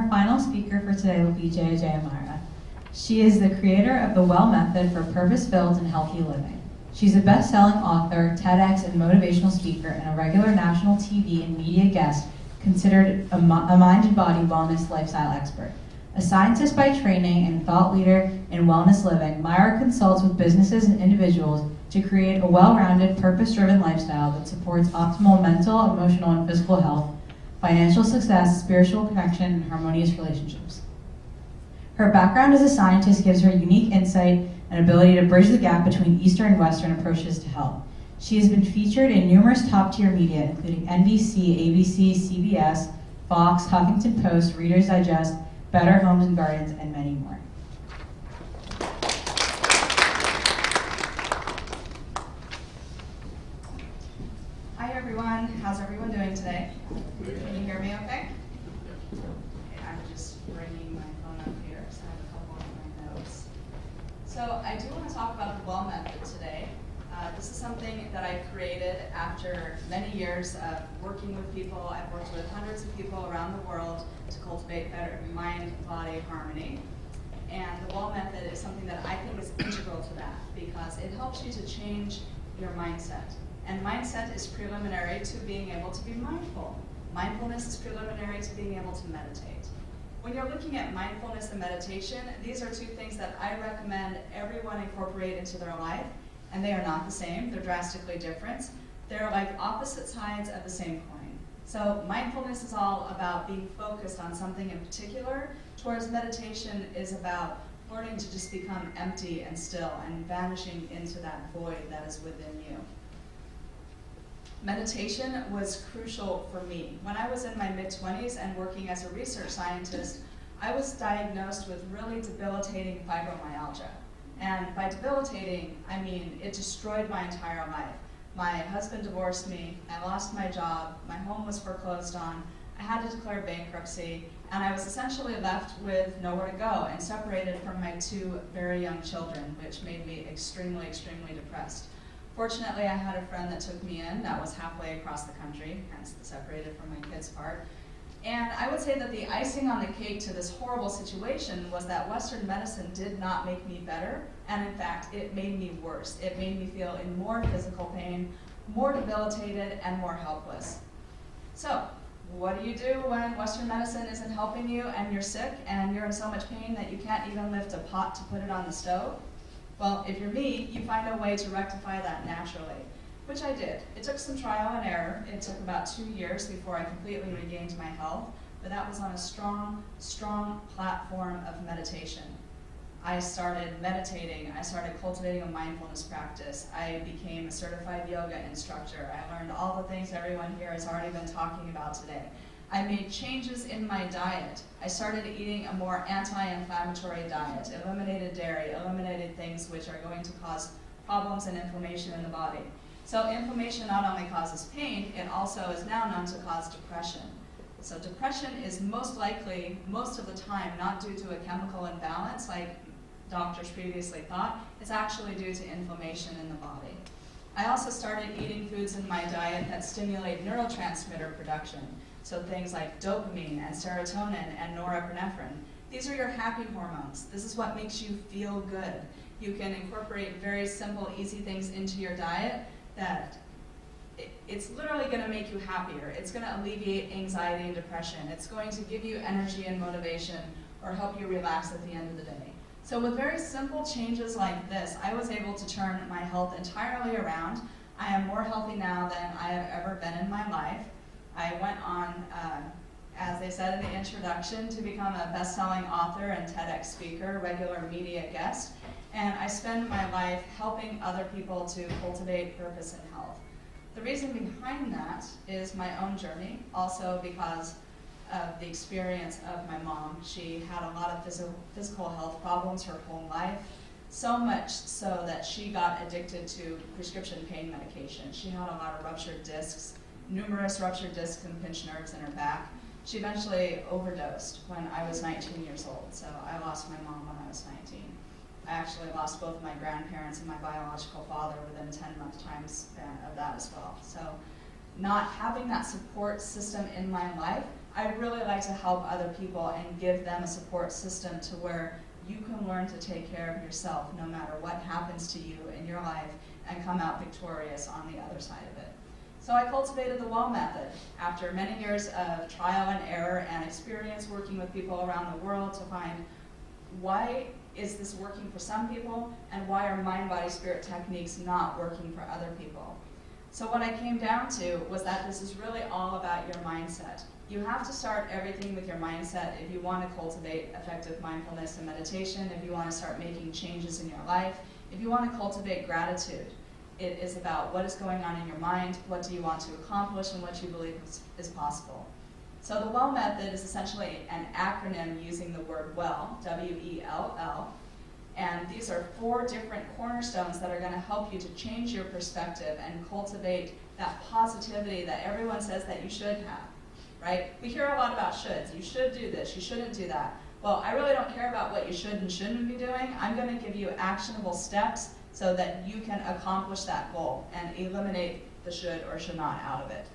our final speaker for today will be Jaya Jaya Myra. She is the creator of the Well Method for Purpose-Filled and Healthy Living. She's a best-selling author, TEDx and motivational speaker, and a regular national TV and media guest, considered a mind and body wellness lifestyle expert. A scientist by training and thought leader in wellness living, Myra consults with businesses and individuals to create a well-rounded, purpose-driven lifestyle that supports optimal mental, emotional, and physical health, financial success, spiritual connection, and harmonious relationships. Her background as a scientist gives her unique insight and ability to bridge the gap between Eastern and Western approaches to health. She has been featured in numerous top-tier media, including NBC, ABC, CBS, Fox, Huffington Post, Reader's Digest, Better Homes and Gardens, and many more. Hi everyone, how's everyone doing today? Can you hear me okay? Okay, I'm just bringing my phone up here, so I have a couple of my notes. So I do want to talk about the Well Method today. This is something that I created after many years of working with people. I've worked with hundreds of people around the world to cultivate better mind-body harmony. And the Well Method is something that I think is integral to that because it helps you to change your mindset. And mindset is preliminary to being able to be mindful. Mindfulness is preliminary to being able to meditate. When you're looking at mindfulness and meditation, these are two things that I recommend everyone incorporate into their life. And they are not the same, they're drastically different. They're like opposite sides of the same coin. So mindfulness is all about being focused on something in particular, whereas meditation is about learning to just become empty and still and vanishing into that void that is within you. Meditation was crucial for me. When I was in my mid-20s and working as a research scientist, I was diagnosed with really debilitating fibromyalgia. And by debilitating, I mean it destroyed my entire life. My husband divorced me, I lost my job, my home was foreclosed on, I had to declare bankruptcy, and I was essentially left with nowhere to go and separated from my two very young children, which made me extremely, extremely depressed. Fortunately, I had a friend that took me in that was halfway across the country, hence the separated from my kids part. And I would say that the icing on the cake to this horrible situation was that Western medicine did not make me better, and in fact, it made me worse. It made me feel in more physical pain, more debilitated, and more helpless. So, what do you do when Western medicine isn't helping you and you're sick and you're in so much pain that you can't even lift a pot to put it on the stove? Well, if you're me, you find a way to rectify that naturally, which I did. It took some trial and error. It took about 2 years before I completely regained my health, but that was on a strong, strong platform of meditation. I started meditating. I started cultivating a mindfulness practice. I became a certified yoga instructor. I learned all the things everyone here has already been talking about today. I made changes in my diet. I started eating a more anti-inflammatory diet, eliminated dairy, eliminated things which are going to cause problems and inflammation in the body. So inflammation not only causes pain, it also is now known to cause depression. So depression is most likely, most of the time, not due to a chemical imbalance like doctors previously thought. It's actually due to inflammation in the body. I also started eating foods in my diet that stimulate neurotransmitter production. So things like dopamine and serotonin and norepinephrine. These are your happy hormones. This is what makes you feel good. You can incorporate very simple, easy things into your diet that it's literally going to make you happier. It's going to alleviate anxiety and depression. It's going to give you energy and motivation or help you relax at the end of the day. So with very simple changes like this, I was able to turn my health entirely around. I am more healthy now than I have ever been in my life. I went on, as they said in the introduction, to become a best-selling author and TEDx speaker, regular media guest, and I spend my life helping other people to cultivate purpose and health. The reason behind that is my own journey, also because of the experience of my mom. She had a lot of physical health problems her whole life, so much so that she got addicted to prescription pain medication. She had a lot of ruptured discs, numerous ruptured discs and pinched nerves in her back. She eventually overdosed when I was 19 years old, so I lost my mom when I was 19. I actually lost both my grandparents and my biological father within a 10-month time span of that as well. So not having that support system in my life, I really like to help other people and give them a support system to where you can learn to take care of yourself no matter what happens to you in your life and come out victorious on the other side of it. So I cultivated the WELL method after many years of trial and error and experience working with people around the world to find why is this working for some people and why are mind, body, spirit techniques not working for other people. So what I came down to was that this is really all about your mindset. You have to start everything with your mindset if you want to cultivate effective mindfulness and meditation, if you want to start making changes in your life, if you want to cultivate gratitude. It is about what is going on in your mind, what do you want to accomplish, and what you believe is possible. So the WELL method is essentially an acronym using the word WELL, W-E-L-L, and these are 4 different cornerstones that are going to help you to change your perspective and cultivate that positivity that everyone says that you should have, right? We hear a lot about shoulds. You should do this, you shouldn't do that. Well, I really don't care about what you should and shouldn't be doing. I'm going to give you actionable steps so that you can accomplish that goal and eliminate the should or should not out of it.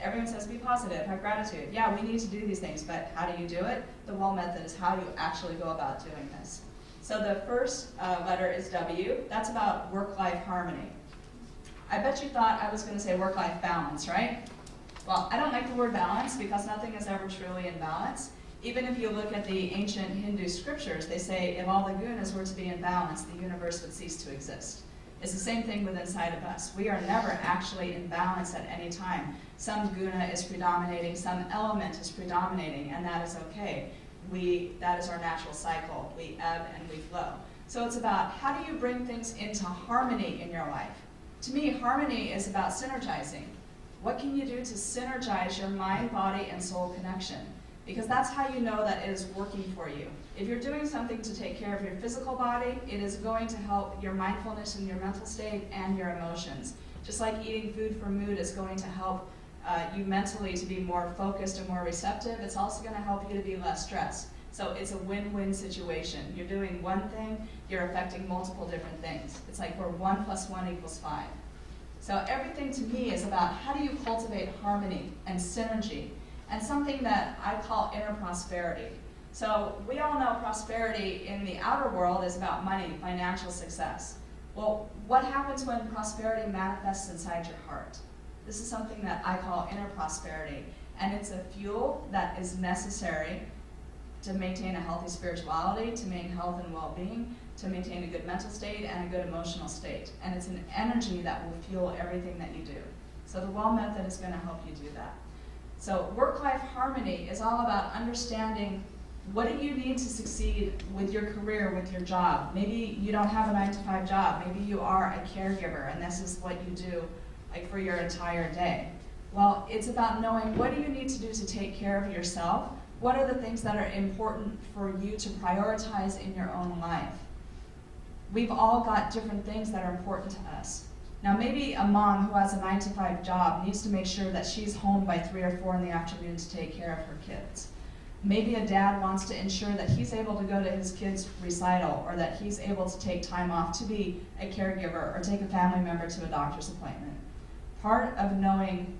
Everyone says be positive, have gratitude. Yeah, we need to do these things, but how do you do it? The WELL method is how you actually go about doing this. So the first letter is W. That's about work-life harmony. I bet you thought I was going to say work-life balance, right? Well, I don't like the word balance because nothing is ever truly in balance. Even if you look at the ancient Hindu scriptures, they say if all the gunas were to be in balance, the universe would cease to exist. It's the same thing with inside of us. We are never actually in balance at any time. Some guna is predominating, some element is predominating, and that is okay. That is our natural cycle. We ebb and we flow. So it's about how do you bring things into harmony in your life? To me, harmony is about synergizing. What can you do to synergize your mind, body, and soul connection? Because that's how you know that it is working for you. If you're doing something to take care of your physical body, it is going to help your mindfulness and your mental state and your emotions. Just like eating food for mood is going to help you mentally to be more focused and more receptive, it's also going to help you to be less stressed. So it's a win-win situation. You're doing one thing, you're affecting multiple different things. It's like where 1 + 1 = 5. So everything to me is about how do you cultivate harmony and synergy, and something that I call inner prosperity. So we all know prosperity in the outer world is about money, financial success. Well, what happens when prosperity manifests inside your heart? This is something that I call inner prosperity, and it's a fuel that is necessary to maintain a healthy spirituality, to maintain health and well-being, to maintain a good mental state and a good emotional state. And it's an energy that will fuel everything that you do. So the WELL method is going to help you do that. So work-life harmony is all about understanding what do you need to succeed with your career, with your job. Maybe you don't have a 9-to-5 job. Maybe you are a caregiver and this is what you do like for your entire day. Well, it's about knowing what do you need to do to take care of yourself. What are the things that are important for you to prioritize in your own life? We've all got different things that are important to us. Now maybe a mom who has a 9-to-5 job needs to make sure that she's home by 3 or 4 in the afternoon to take care of her kids. Maybe a dad wants to ensure that he's able to go to his kid's recital or that he's able to take time off to be a caregiver or take a family member to a doctor's appointment. Part of knowing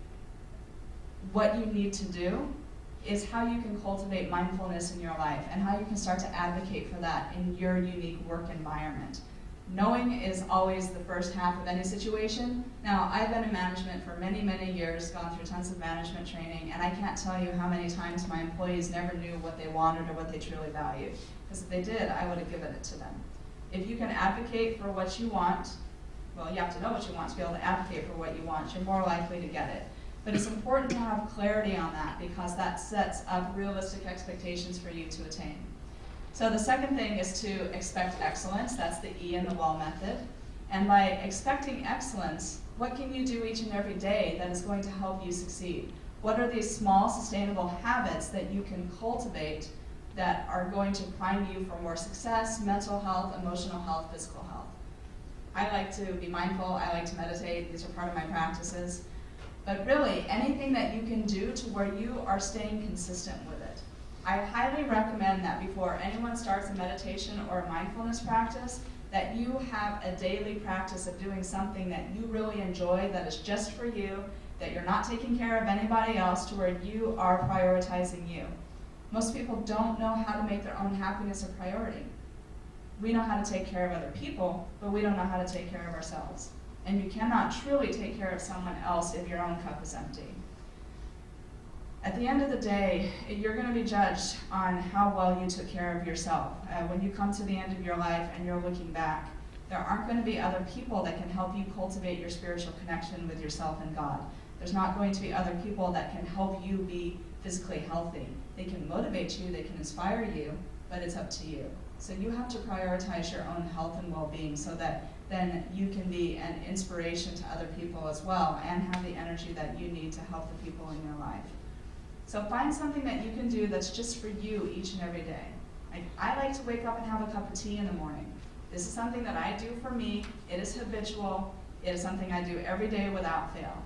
what you need to do is how you can cultivate mindfulness in your life and how you can start to advocate for that in your unique work environment. Knowing is always the first half of any situation. Now, I've been in management for many, many years, gone through tons of management training, and I can't tell you how many times my employees never knew what they wanted or what they truly valued. Because if they did, I would have given it to them. If you can advocate for what you want, well, you have to know what you want to be able to advocate for what you want. You're more likely to get it. But it's important to have clarity on that because that sets up realistic expectations for you to attain. So the second thing is to expect excellence. That's the E in the WELL method. And by expecting excellence, what can you do each and every day that is going to help you succeed? What are these small, sustainable habits that you can cultivate that are going to prime you for more success, mental health, emotional health, physical health? I like to be mindful. I like to meditate. These are part of my practices. But really, anything that you can do to where you are staying consistent with it. I highly recommend that before anyone starts a meditation or a mindfulness practice, that you have a daily practice of doing something that you really enjoy, that is just for you, that you're not taking care of anybody else to where you are prioritizing you. Most people don't know how to make their own happiness a priority. We know how to take care of other people, but we don't know how to take care of ourselves. And you cannot truly take care of someone else if your own cup is empty. At the end of the day, you're going to be judged on how well you took care of yourself. When you come to the end of your life and you're looking back, there aren't going to be other people that can help you cultivate your spiritual connection with yourself and God. There's not going to be other people that can help you be physically healthy. They can motivate you, they can inspire you, but it's up to you. So you have to prioritize your own health and well-being so that then you can be an inspiration to other people as well and have the energy that you need to help the people in your life. So find something that you can do that's just for you each and every day. I like to wake up and have a cup of tea in the morning. This is something that I do for me. It is habitual. It is something I do every day without fail.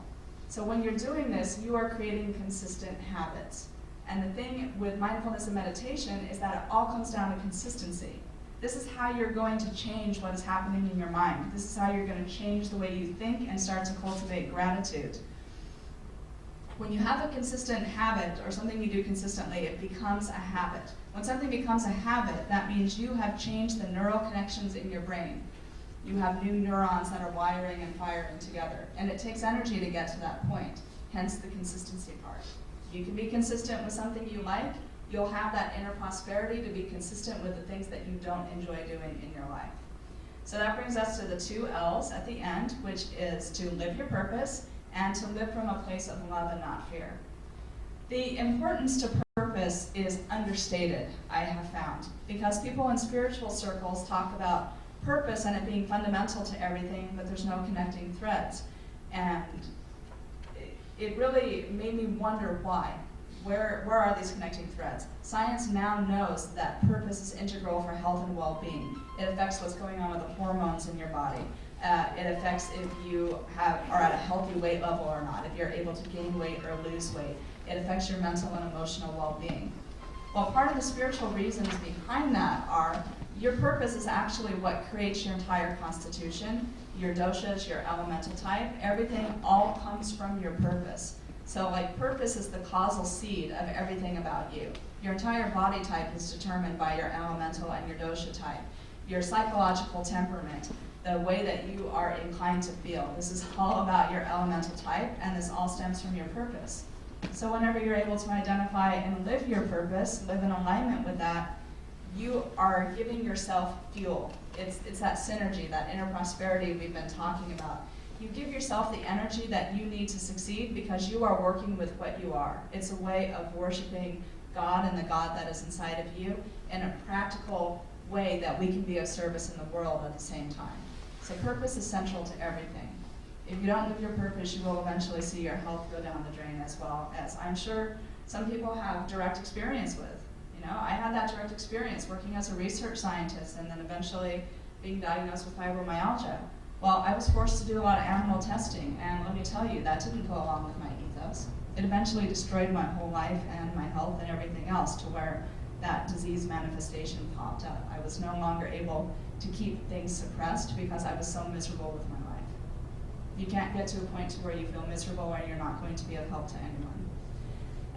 So when you're doing this, you are creating consistent habits. And the thing with mindfulness and meditation is that it all comes down to consistency. This is how you're going to change what is happening in your mind. This is how you're going to change the way you think and start to cultivate gratitude. When you have a consistent habit or something you do consistently, it becomes a habit. When something becomes a habit, that means you have changed the neural connections in your brain. You have new neurons that are wiring and firing together. And it takes energy to get to that point, hence the consistency part. You can be consistent with something you like. You'll have that inner prosperity to be consistent with the things that you don't enjoy doing in your life. So that brings us to the 2 L's at the end, which is to live your purpose and to live from a place of love and not fear. The importance to purpose is understated, I have found, because people in spiritual circles talk about purpose and it being fundamental to everything, but there's no connecting threads. And it really made me wonder why. Where are these connecting threads? Science now knows that purpose is integral for health and well-being. It affects what's going on with the hormones in your body. It affects if you are at a healthy weight level or not, if you're able to gain weight or lose weight. It affects your mental and emotional well-being. Well, part of the spiritual reasons behind that are your purpose is actually what creates your entire constitution, your doshas, your elemental type. Everything all comes from your purpose. So like purpose is the causal seed of everything about you. Your entire body type is determined by your elemental and your dosha type. Your psychological temperament, the way that you are inclined to feel. This is all about your elemental type, and this all stems from your purpose. So whenever you're able to identify and live your purpose, live in alignment with that, you are giving yourself fuel. It's that synergy, that inner prosperity we've been talking about. You give yourself the energy that you need to succeed because you are working with what you are. It's a way of worshiping God and the God that is inside of you in a practical way that we can be of service in the world at the same time. So purpose is central to everything. If you don't live your purpose, you will eventually see your health go down the drain, as well as I'm sure some people have direct experience with. You know, I had that direct experience working as a research scientist and then eventually being diagnosed with fibromyalgia. Well, I was forced to do a lot of animal testing, and let me tell you, that didn't go along with my ethos. It eventually destroyed my whole life and my health and everything else to where that disease manifestation popped up. I was no longer able to keep things suppressed because I was so miserable with my life. You can't get to a point to where you feel miserable and you're not going to be of help to anyone.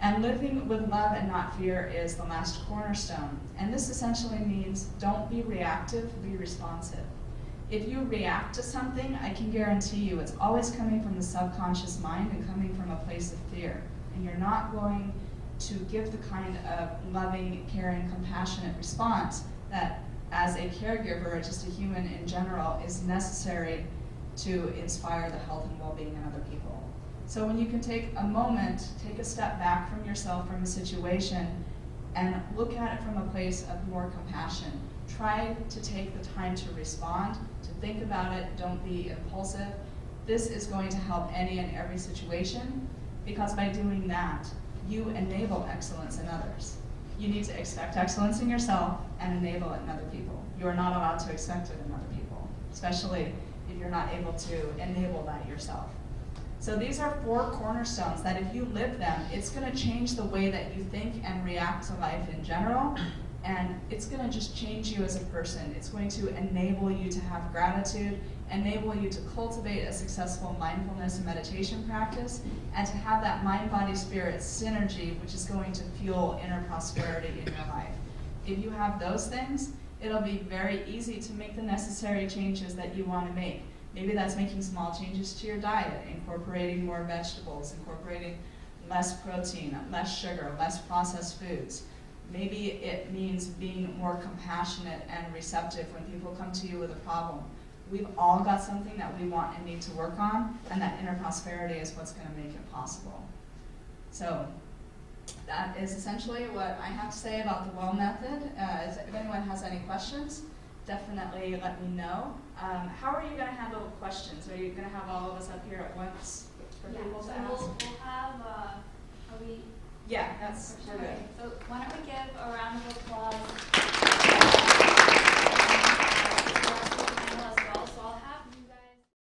And living with love and not fear is the last cornerstone. And this essentially means don't be reactive, be responsive. If you react to something, I can guarantee you it's always coming from the subconscious mind and coming from a place of fear. And you're not going to give the kind of loving, caring, compassionate response that as a caregiver or just a human in general is necessary to inspire the health and well-being in other people. So when you can take a moment, take a step back from yourself, from a situation, and look at it from a place of more compassion. Try to take the time to respond, to think about it, don't be impulsive. This is going to help any and every situation, because by doing that, you enable excellence in others. You need to expect excellence in yourself and enable it in other people. You are not allowed to expect it in other people, especially if you're not able to enable that yourself. So these are 4 cornerstones that if you live them, it's going to change the way that you think and react to life in general, and it's going to just change you as a person. It's going to enable you to have gratitude. enable you to cultivate a successful mindfulness and meditation practice, and to have that mind-body-spirit synergy, which is going to fuel inner prosperity in your life. If you have those things, it'll be very easy to make the necessary changes that you want to make. Maybe that's making small changes to your diet, incorporating more vegetables, incorporating less protein, less sugar, less processed foods. Maybe it means being more compassionate and receptive when people come to you with a problem. We've all got something that we want and need to work on, and that inner prosperity is what's going to make it possible. So that is essentially what I have to say about the WELL method. If anyone has any questions, definitely let me know. How are you going to handle questions? Are you going to have all of us up here at once for people to ask? We'll have, are we? Yeah, that's we're good. So why don't we give a round of applause